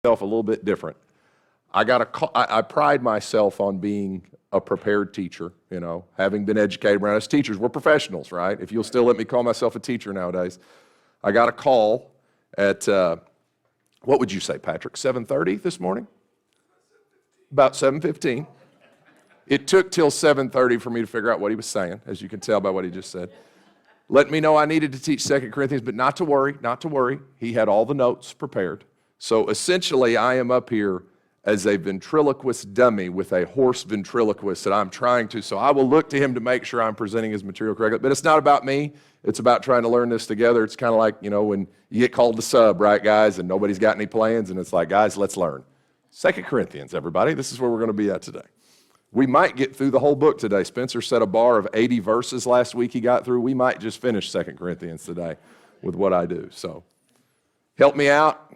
a little bit different. I pride myself on being a prepared teacher, having been educated around us teachers. We're professionals, right? If you'll still let me call myself a teacher nowadays. I got a call at, what would you say, Patrick, 7:30 this morning? About 7:15. It took till 7:30 for me to figure out what he was saying, as you can tell by what he just said. Let me know I needed to teach 2 Corinthians, but not to worry. He had all the notes prepared. So essentially, I am up here as a ventriloquist dummy with a horse ventriloquist that I'm trying to. So I will look to him to make sure I'm presenting his material correctly. But it's not about me. It's about trying to learn this together. It's kind of like, when you get called to sub, right, guys, and nobody's got any plans, and it's like, guys, let's learn. 2 Corinthians, everybody. This is where we're going to be at today. We might get through the whole book today. Spencer set a bar of 80 verses last week he got through. We might just finish 2 Corinthians today with what I do. So help me out.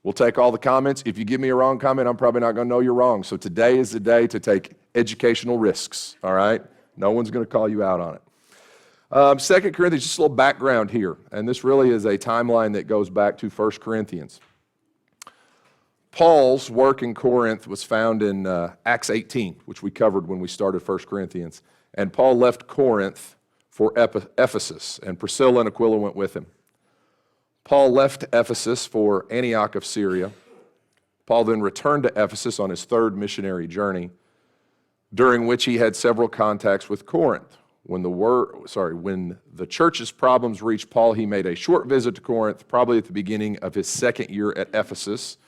We'll take all the comments. If you give me a wrong comment, I'm probably not going to know you're wrong. So today is the day to take educational risks, all right? No one's going to call you out on it. 2 Corinthians, just a little background here. And this really is a timeline that goes back to 1 Corinthians. Paul's work in Corinth was found in Acts 18, which we covered when we started 1 Corinthians. And Paul left Corinth for Ephesus, and Priscilla and Aquila went with him. Paul left Ephesus for Antioch of Syria. Paul then returned to Ephesus on his third missionary journey, during which he had several contacts with Corinth. When the church's problems reached Paul, he made a short visit to Corinth, probably at the beginning of his second year at Ephesus.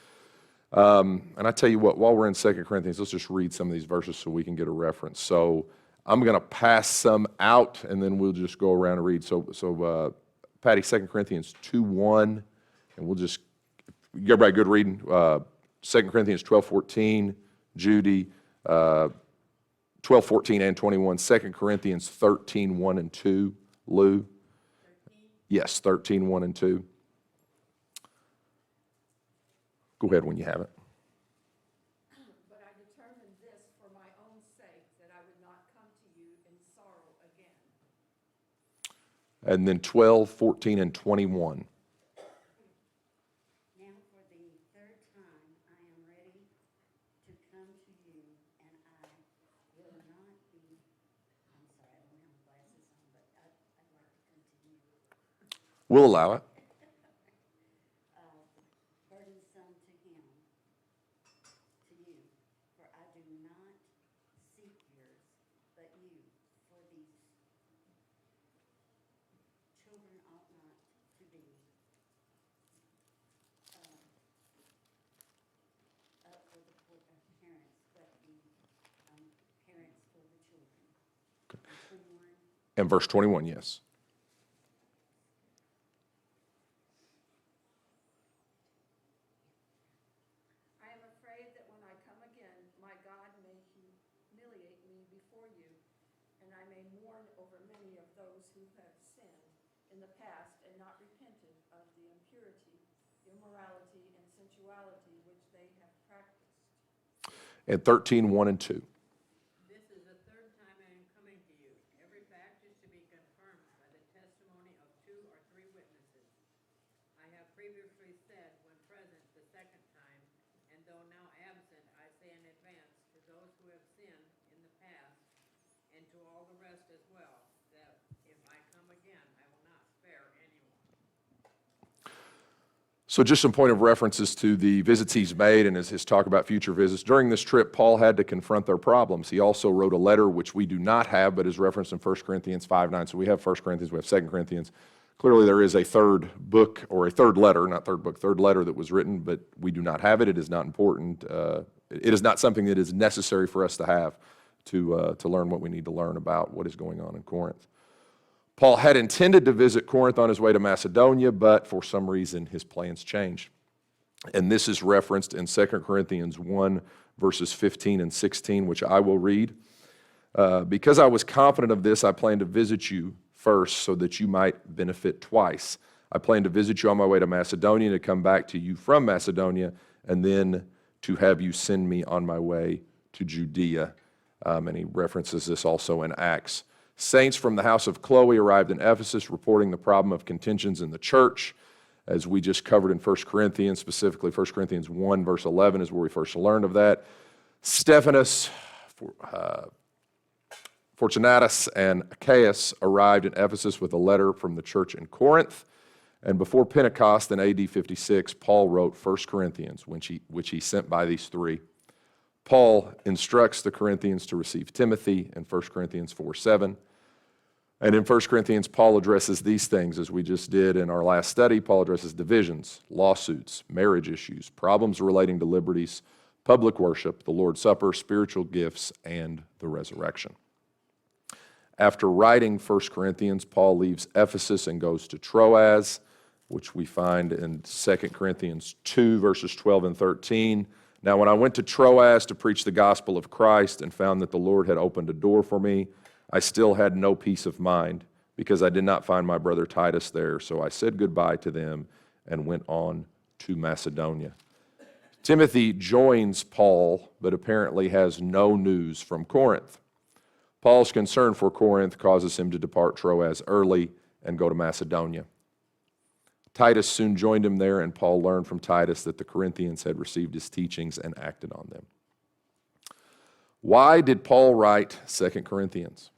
And I tell you what, while we're in 2 Corinthians, let's just read some of these verses so we can get a reference. So I'm going to pass some out, and then we'll just go around and read. So Patty, 2 Corinthians 2:1, and we'll just, everybody good reading? 2 Corinthians 12:14, Judy, 12:14 and 21, 2 Corinthians 13:1 and 2, Lou? 13? Yes, 13:1 and 2. Go ahead when you have it. But I determined this for my own sake, that I would not come to you in sorrow again. And then 12:14 and 21. Now for the third time I am ready to come to you, and I will not be, I'm sorry, I don't have my glasses on, but I'd like to continue. We'll allow it. Burdensome to him, to you, for I do not seek yours, but you, for these children ought not to be up for the parents, but the parents for the children. And 21. And verse 21, yes. I am afraid that when I come again, my God may humiliate me before you, and I may mourn over many of those who have sinned in the past and not repented of the impurity, immorality, and sensuality which they have practiced. And 13:1 and 2. This is the third time I am coming to you. Every fact is to be confirmed by the testimony of 2 or 3 witnesses. I have previously said when present the second time, and though now absent, I say in advance to those who have sinned in the past, and to all the rest as well, that if I come again, I will not spare anyone. So just some point of references to the visits he's made and his talk about future visits. During this trip, Paul had to confront their problems. He also wrote a letter, which we do not have, but is referenced in 1 Corinthians 5:9. So we have 1 Corinthians, we have 2 Corinthians. Clearly there is a third book, or a third letter, not third book, third letter that was written, but we do not have it. It is not important. It is not something that is necessary for us to have to learn what we need to learn about what is going on in Corinth. Paul had intended to visit Corinth on his way to Macedonia, but for some reason his plans changed. And this is referenced in 2 Corinthians 1, verses 15 and 16, which I will read. Because I was confident of this, I planned to visit you first so that you might benefit twice. I planned to visit you on my way to Macedonia, to come back to you from Macedonia, and then to have you send me on my way to Judea. And he references this also in Acts. Saints from the house of Chloe arrived in Ephesus, reporting the problem of contentions in the church. as we just covered in 1 Corinthians, specifically 1 Corinthians 1, verse 11 is where we first learned of that. Stephanus, Fortunatus, and Achaeus arrived in Ephesus with a letter from the church in Corinth. And before Pentecost in AD 56, Paul wrote 1 Corinthians, which he sent by these three. Paul instructs the Corinthians to receive Timothy in 1 Corinthians 4:7. And in 1 Corinthians, Paul addresses these things, as we just did in our last study. Paul addresses divisions, lawsuits, marriage issues, problems relating to liberties, public worship, the Lord's Supper, spiritual gifts, and the resurrection. After writing 1 Corinthians, Paul leaves Ephesus and goes to Troas, which we find in 2 Corinthians 2, verses 12 and 13. Now, when I went to Troas to preach the gospel of Christ and found that the Lord had opened a door for me, I still had no peace of mind because I did not find my brother Titus there. So I said goodbye to them and went on to Macedonia. Timothy joins Paul, but apparently has no news from Corinth. Paul's concern for Corinth causes him to depart Troas early and go to Macedonia. Titus soon joined him there, and Paul learned from Titus that the Corinthians had received his teachings and acted on them. Why did Paul write 2 Corinthians?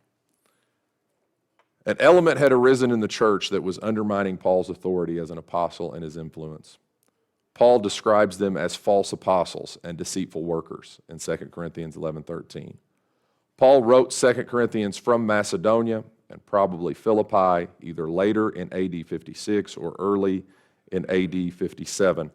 An element had arisen in the church that was undermining Paul's authority as an apostle and his influence. Paul describes them as false apostles and deceitful workers in 2 Corinthians 11:13. Paul wrote 2 Corinthians from Macedonia and probably Philippi, either later in AD 56 or early in AD 57.